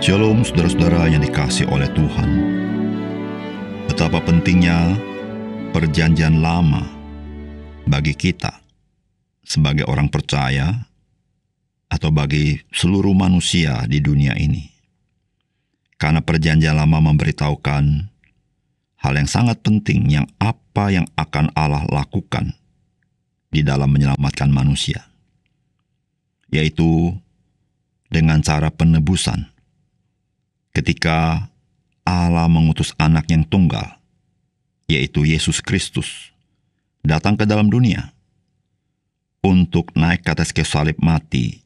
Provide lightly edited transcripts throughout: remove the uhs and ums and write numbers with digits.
Shalom saudara-saudara yang dikasihi oleh Tuhan. Betapa pentingnya perjanjian lama bagi kita sebagai orang percaya atau bagi seluruh manusia di dunia ini. Karena perjanjian lama memberitahukan hal yang sangat penting yang akan Allah lakukan di dalam menyelamatkan manusia, yaitu dengan cara penebusan. Ketika Allah mengutus anak yang tunggal, yaitu Yesus Kristus, datang ke dalam dunia untuk naik ke atas kayu salib mati,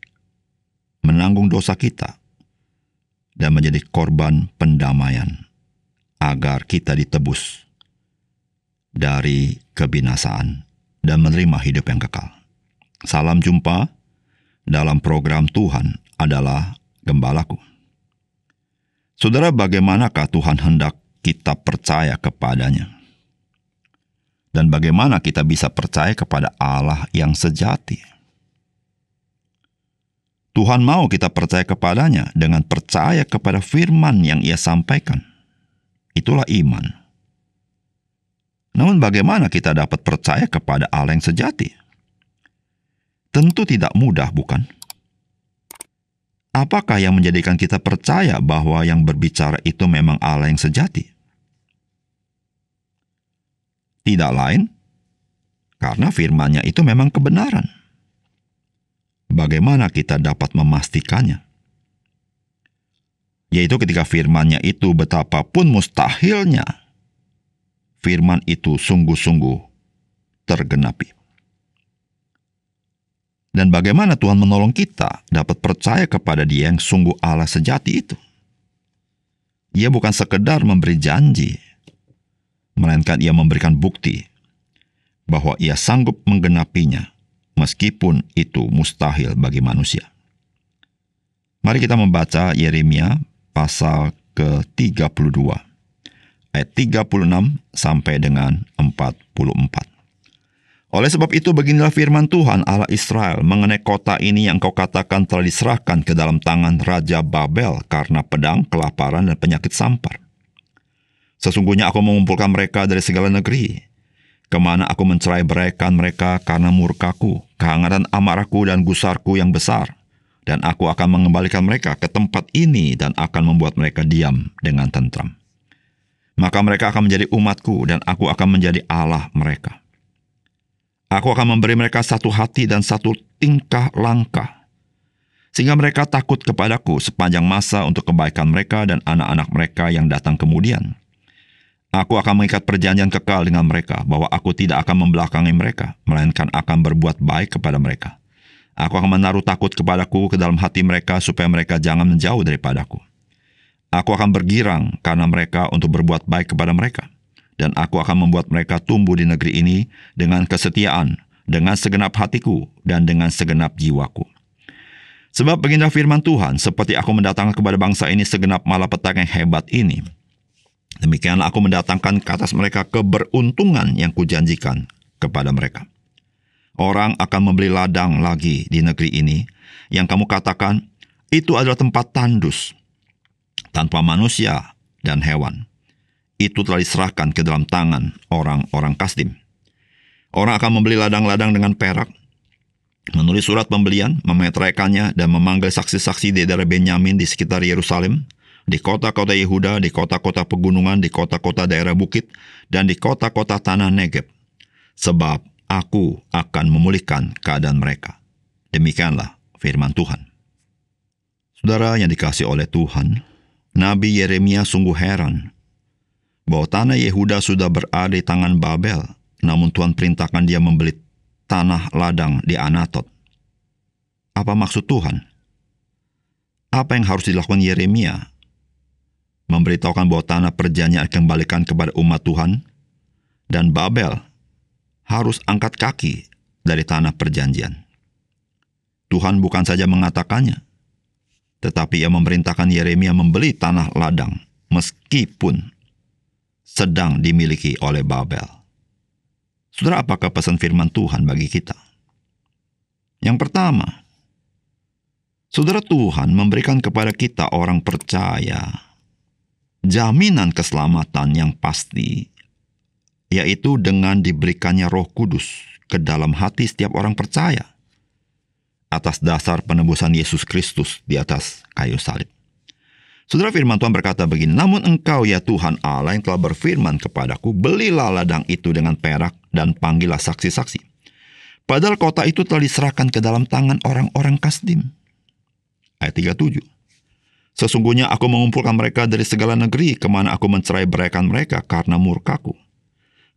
menanggung dosa kita, dan menjadi korban pendamaian, agar kita ditebus dari kebinasaan dan menerima hidup yang kekal. Salam jumpa dalam program Tuhan adalah Gembalaku. Saudara, bagaimanakah Tuhan hendak kita percaya kepadanya? Dan bagaimana kita bisa percaya kepada Allah yang sejati? Tuhan mau kita percaya kepadanya dengan percaya kepada firman yang Ia sampaikan. Itulah iman. Namun bagaimana kita dapat percaya kepada Allah yang sejati? Tentu tidak mudah, bukan? Apakah yang menjadikan kita percaya bahwa yang berbicara itu memang Allah yang sejati? Tidak lain, karena firman-Nya itu memang kebenaran. Bagaimana kita dapat memastikannya? Yaitu ketika firman-Nya itu betapapun mustahilnya, firman itu sungguh-sungguh tergenapi. Dan bagaimana Tuhan menolong kita dapat percaya kepada Dia yang sungguh Allah sejati itu? Ia bukan sekedar memberi janji, melainkan Ia memberikan bukti bahwa Ia sanggup menggenapinya, meskipun itu mustahil bagi manusia. Mari kita membaca Yeremia pasal ke-32, ayat 36 sampai dengan 44. Oleh sebab itu beginilah firman Tuhan Allah Israel mengenai kota ini yang kau katakan telah diserahkan ke dalam tangan Raja Babel karena pedang, kelaparan, dan penyakit sampar. Sesungguhnya aku mengumpulkan mereka dari segala negeri, kemana aku mencerai beraikan mereka karena murkaku, kehangatan amarahku dan gusarku yang besar. Dan aku akan mengembalikan mereka ke tempat ini dan akan membuat mereka diam dengan tentram. Maka mereka akan menjadi umatku dan aku akan menjadi Allah mereka. Aku akan memberi mereka satu hati dan satu tingkah langkah, sehingga mereka takut kepadaku sepanjang masa untuk kebaikan mereka dan anak-anak mereka yang datang kemudian. Aku akan mengikat perjanjian kekal dengan mereka, bahwa aku tidak akan membelakangi mereka, melainkan akan berbuat baik kepada mereka. Aku akan menaruh takut kepadaku ke dalam hati mereka, supaya mereka jangan menjauh daripadaku. Aku akan bergirang karena mereka untuk berbuat baik kepada mereka. Dan aku akan membuat mereka tumbuh di negeri ini dengan kesetiaan, dengan segenap hatiku, dan dengan segenap jiwaku. Sebab beginilah firman Tuhan, seperti aku mendatangkan kepada bangsa ini segenap malapetaka yang hebat ini, demikianlah aku mendatangkan ke atas mereka keberuntungan yang kujanjikan kepada mereka. Orang akan membeli ladang lagi di negeri ini, yang kamu katakan, itu adalah tempat tandus, tanpa manusia dan hewan. Itu telah diserahkan ke dalam tangan orang-orang Kasdim. Orang akan membeli ladang-ladang dengan perak, menulis surat pembelian, memeteraikannya, dan memanggil saksi-saksi di daerah Benyamin di sekitar Yerusalem, di kota-kota Yehuda, di kota-kota pegunungan, di kota-kota daerah bukit, dan di kota-kota tanah Negeb. Sebab aku akan memulihkan keadaan mereka. Demikianlah firman Tuhan. Saudara yang dikasihi oleh Tuhan, Nabi Yeremia sungguh heran bahwa tanah Yehuda sudah berada di tangan Babel, namun Tuhan perintahkan dia membeli tanah ladang di Anatot. Apa maksud Tuhan? Apa yang harus dilakukan Yeremia? Memberitahukan bahwa tanah perjanjian akan dikembalikan kepada umat Tuhan, dan Babel harus angkat kaki dari tanah perjanjian. Tuhan bukan saja mengatakannya, tetapi Ia memerintahkan Yeremia membeli tanah ladang, meskipun sedang dimiliki oleh Babel. Saudara, apakah pesan firman Tuhan bagi kita? Yang pertama, Saudara, Tuhan memberikan kepada kita orang percaya jaminan keselamatan yang pasti, yaitu dengan diberikannya Roh Kudus ke dalam hati setiap orang percaya atas dasar penebusan Yesus Kristus di atas kayu salib. Saudara, firman Tuhan berkata begini, namun engkau ya Tuhan Allah yang telah berfirman kepadaku, belilah ladang itu dengan perak dan panggillah saksi-saksi. Padahal kota itu telah diserahkan ke dalam tangan orang-orang Kasdim. Ayat 37. Sesungguhnya aku mengumpulkan mereka dari segala negeri kemana aku mencerai-beraikan mereka karena murkaku.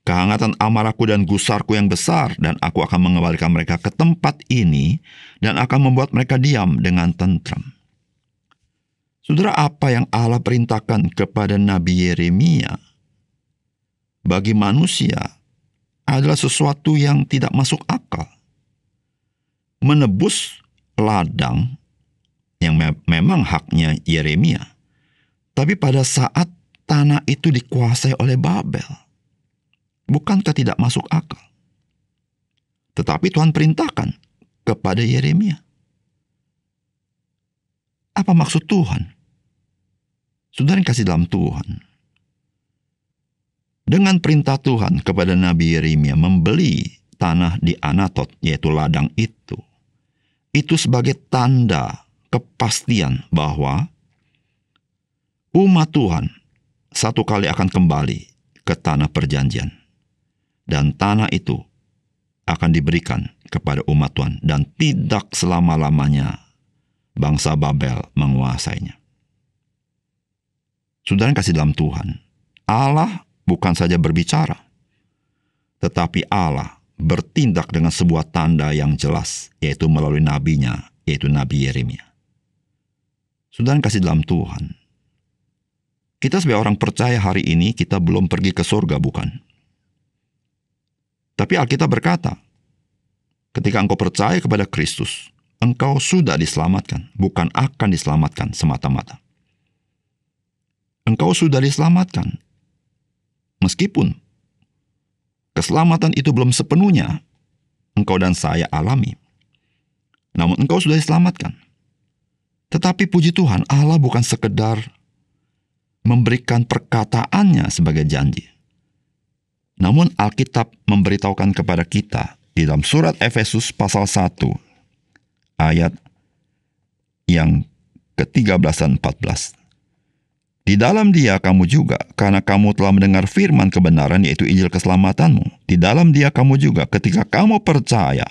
Kehangatan amarahku dan gusarku yang besar, dan aku akan mengembalikan mereka ke tempat ini dan akan membuat mereka diam dengan tentram. Saudara, apa yang Allah perintahkan kepada Nabi Yeremia bagi manusia adalah sesuatu yang tidak masuk akal. Menebus ladang yang memang haknya Yeremia, tapi pada saat tanah itu dikuasai oleh Babel, bukankah tidak masuk akal? Tetapi Tuhan perintahkan kepada Yeremia. Apa maksud Tuhan? Saudara yang kasih dalam Tuhan, dengan perintah Tuhan kepada Nabi Yeremia membeli tanah di Anatot, yaitu ladang itu sebagai tanda kepastian bahwa umat Tuhan satu kali akan kembali ke tanah perjanjian, dan tanah itu akan diberikan kepada umat Tuhan, dan tidak selama-lamanya bangsa Babel menguasainya. Saudara yang kasih dalam Tuhan, Allah bukan saja berbicara, tetapi Allah bertindak dengan sebuah tanda yang jelas, yaitu melalui nabinya, yaitu Nabi Yeremia. Saudara yang kasih dalam Tuhan, kita sebagai orang percaya hari ini, kita belum pergi ke surga, bukan? Tapi Alkitab berkata, ketika engkau percaya kepada Kristus, engkau sudah diselamatkan, bukan akan diselamatkan semata-mata. Engkau sudah diselamatkan. Meskipun keselamatan itu belum sepenuhnya engkau dan saya alami, namun engkau sudah diselamatkan. Tetapi puji Tuhan, Allah bukan sekedar memberikan perkataannya sebagai janji. Namun Alkitab memberitahukan kepada kita di dalam surat Efesus pasal 1 ayat yang ke-13 dan 14. Di dalam Dia kamu juga, karena kamu telah mendengar firman kebenaran, yaitu Injil keselamatanmu. Di dalam Dia kamu juga, ketika kamu percaya,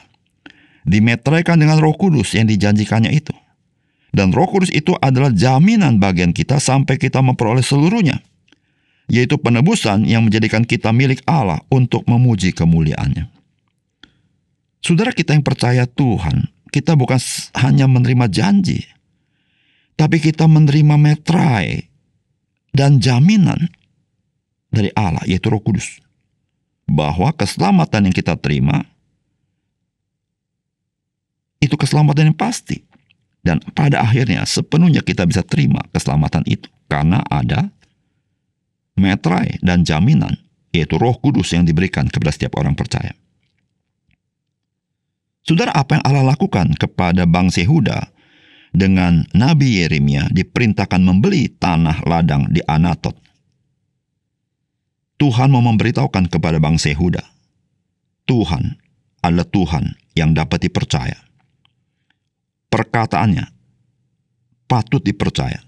dimeteraikan dengan Roh Kudus yang dijanjikannya itu. Dan Roh Kudus itu adalah jaminan bagian kita sampai kita memperoleh seluruhnya, yaitu penebusan yang menjadikan kita milik Allah untuk memuji kemuliaannya. Saudara, kita yang percaya Tuhan, kita bukan hanya menerima janji, tapi kita menerima meterai dan jaminan dari Allah, yaitu Roh Kudus, bahwa keselamatan yang kita terima itu keselamatan yang pasti. Dan pada akhirnya sepenuhnya kita bisa terima keselamatan itu karena ada meterai dan jaminan, yaitu Roh Kudus yang diberikan kepada setiap orang percaya. Saudara, apa yang Allah lakukan kepada bangsa Yehuda dengan Nabi Yeremia diperintahkan membeli tanah ladang di Anatot? Tuhan mau memberitahukan kepada bangsa Yehuda, Tuhan adalah Tuhan yang dapat dipercaya. Perkataannya patut dipercaya.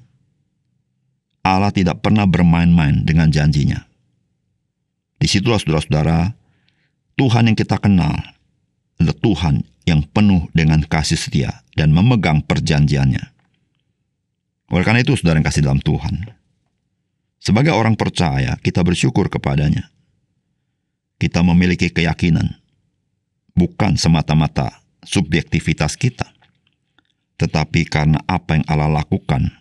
Allah tidak pernah bermain-main dengan janjinya. Disitulah saudara-saudara, Tuhan yang kita kenal adalah Tuhan yang penuh dengan kasih setia dan memegang perjanjiannya. Oleh karena itu, saudara yang kasih dalam Tuhan, sebagai orang percaya, kita bersyukur kepadanya. Kita memiliki keyakinan, bukan semata-mata subjektivitas kita, tetapi karena apa yang Allah lakukan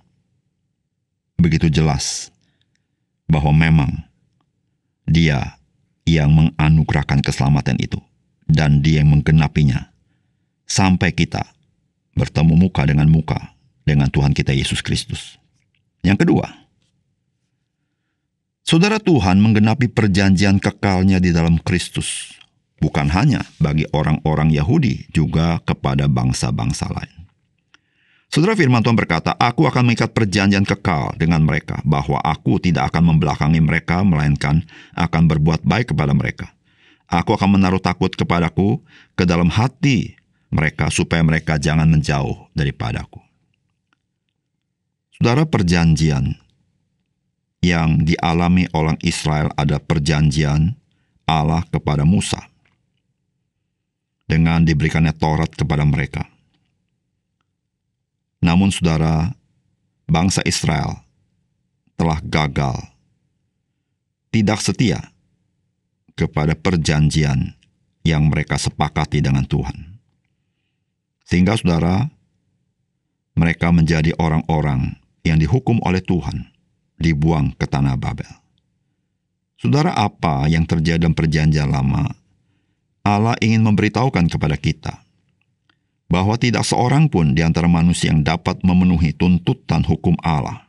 begitu jelas bahwa memang Dia yang menganugerahkan keselamatan itu, dan Dia yang menggenapinya sampai kita bertemu muka dengan Tuhan kita Yesus Kristus. Yang kedua, saudara, Tuhan menggenapi perjanjian kekalnya di dalam Kristus, bukan hanya bagi orang-orang Yahudi, juga kepada bangsa-bangsa lain. Saudara, firman Tuhan berkata, "Aku akan mengikat perjanjian kekal dengan mereka, bahwa aku tidak akan membelakangi mereka, melainkan akan berbuat baik kepada mereka. Aku akan menaruh takut kepadaku ke dalam hati mereka, supaya mereka jangan menjauh daripadaku." Saudara, perjanjian yang dialami orang Israel ada perjanjian Allah kepada Musa dengan diberikannya Taurat kepada mereka. Namun saudara, bangsa Israel telah gagal, tidak setia kepada perjanjian yang mereka sepakati dengan Tuhan. Sehingga saudara, mereka menjadi orang-orang yang dihukum oleh Tuhan, dibuang ke tanah Babel. Saudara, apa yang terjadi dalam perjanjian lama? Allah ingin memberitahukan kepada kita bahwa tidak seorang pun di antara manusia yang dapat memenuhi tuntutan hukum Allah.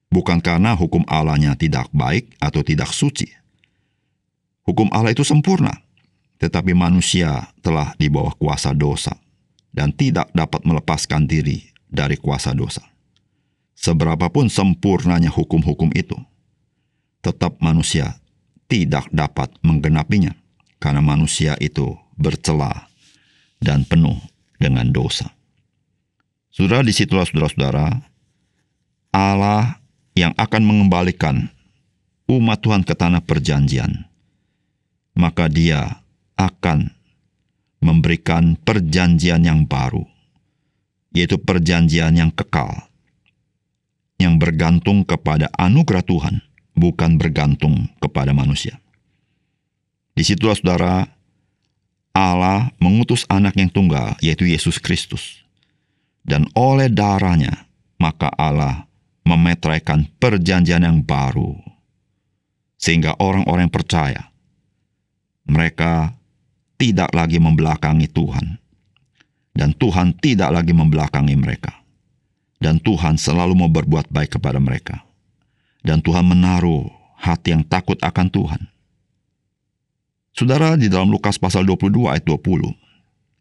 Bukan karena hukum Allahnya tidak baik atau tidak suci. Hukum Allah itu sempurna, tetapi manusia telah di bawah kuasa dosa dan tidak dapat melepaskan diri dari kuasa dosa. Seberapapun sempurnanya hukum-hukum itu, tetap manusia tidak dapat menggenapinya, karena manusia itu bercela dan penuh dengan dosa. Saudara, disitulah saudara-saudara, Allah yang akan mengembalikan umat Tuhan ke tanah perjanjian, maka Dia akan memberikan perjanjian yang baru, yaitu perjanjian yang kekal, yang bergantung kepada anugerah Tuhan, bukan bergantung kepada manusia. Disitulah saudara, Allah mengutus anak yang tunggal, yaitu Yesus Kristus. Dan oleh darahnya, maka Allah memeteraikan perjanjian yang baru. Sehingga orang-orang yang percaya, mereka tidak lagi membelakangi Tuhan. Dan Tuhan tidak lagi membelakangi mereka. Dan Tuhan selalu mau berbuat baik kepada mereka. Dan Tuhan menaruh hati yang takut akan Tuhan. Saudara, di dalam Lukas pasal 22 ayat 20,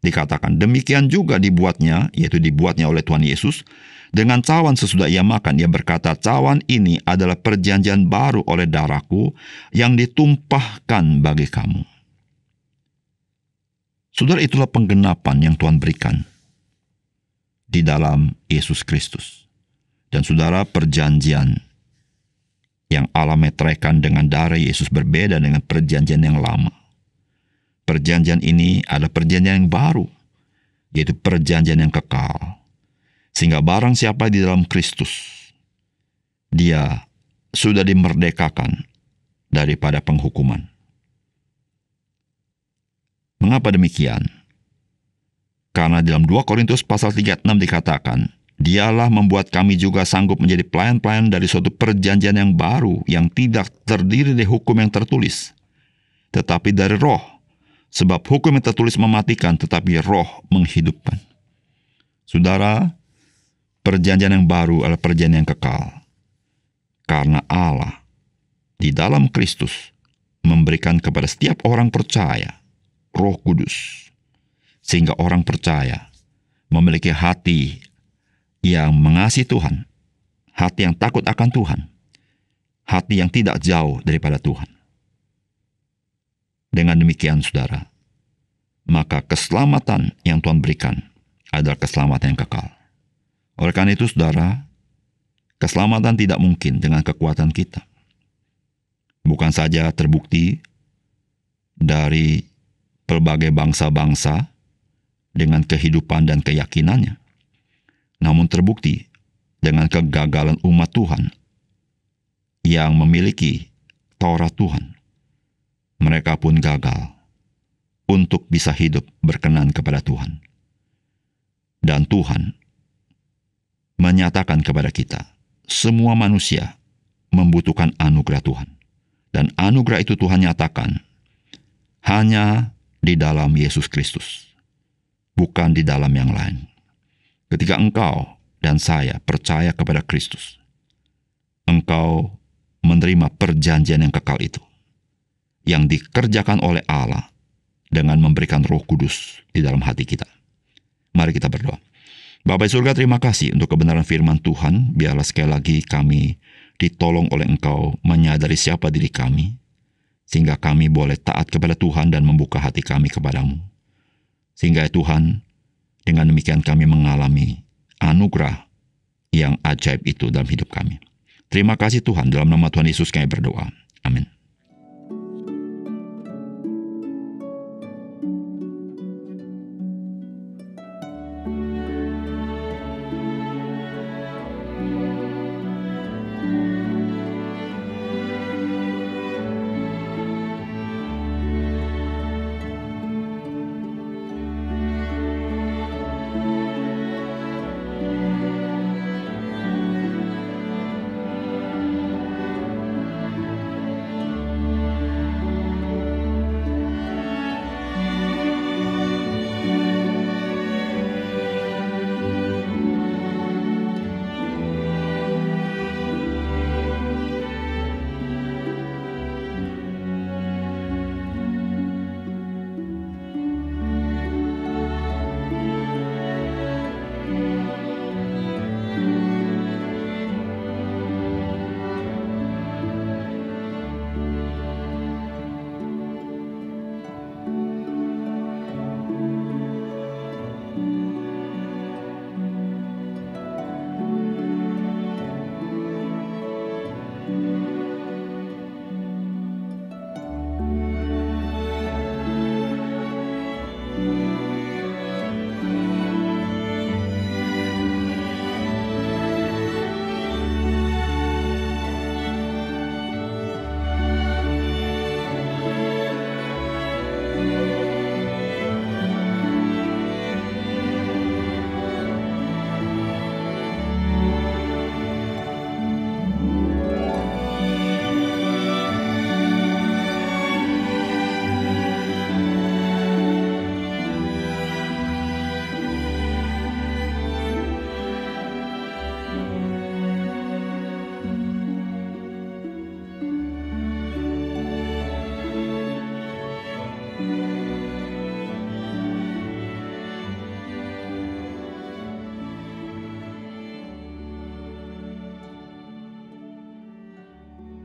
dikatakan, "Demikian juga dibuatnya," yaitu dibuatnya oleh Tuhan Yesus, "dengan cawan sesudah ia makan. Ia berkata, cawan ini adalah perjanjian baru oleh darahku yang ditumpahkan bagi kamu." Saudara, itulah penggenapan yang Tuhan berikan di dalam Yesus Kristus. Dan saudara, perjanjian yang Allah meteraikan dengan darah Yesus berbeda dengan perjanjian yang lama. Perjanjian ini adalah perjanjian yang baru, yaitu perjanjian yang kekal. Sehingga barang siapa di dalam Kristus, dia sudah dimerdekakan daripada penghukuman. Mengapa demikian? Karena dalam 2 Korintus pasal 3:6 dikatakan, "Dialah membuat kami juga sanggup menjadi pelayan-pelayan dari suatu perjanjian yang baru, yang tidak terdiri dari hukum yang tertulis, tetapi dari roh. Sebab hukum yang tertulis mematikan, tetapi roh menghidupkan." Saudara, perjanjian yang baru adalah perjanjian yang kekal. Karena Allah di dalam Kristus memberikan kepada setiap orang percaya Roh Kudus. Sehingga orang percaya memiliki hati yang mengasihi Tuhan, hati yang takut akan Tuhan, hati yang tidak jauh daripada Tuhan. Dengan demikian, saudara, maka keselamatan yang Tuhan berikan adalah keselamatan yang kekal. Oleh karena itu, saudara, keselamatan tidak mungkin dengan kekuatan kita. Bukan saja terbukti dari pelbagai bangsa-bangsa dengan kehidupan dan keyakinannya, namun terbukti dengan kegagalan umat Tuhan yang memiliki Taurat Tuhan. Mereka pun gagal untuk bisa hidup berkenan kepada Tuhan. Dan Tuhan menyatakan kepada kita, semua manusia membutuhkan anugerah Tuhan. Dan anugerah itu Tuhan nyatakan hanya di dalam Yesus Kristus, bukan di dalam yang lain. Ketika engkau dan saya percaya kepada Kristus, engkau menerima perjanjian yang kekal itu, yang dikerjakan oleh Allah dengan memberikan Roh Kudus di dalam hati kita. Mari kita berdoa. Bapa surga, terima kasih untuk kebenaran firman Tuhan. Biarlah sekali lagi kami ditolong oleh Engkau menyadari siapa diri kami, sehingga kami boleh taat kepada Tuhan dan membuka hati kami kepadamu. Sehingga Tuhan, dengan demikian kami mengalami anugerah yang ajaib itu dalam hidup kami. Terima kasih Tuhan, dalam nama Tuhan Yesus kami berdoa. Amin.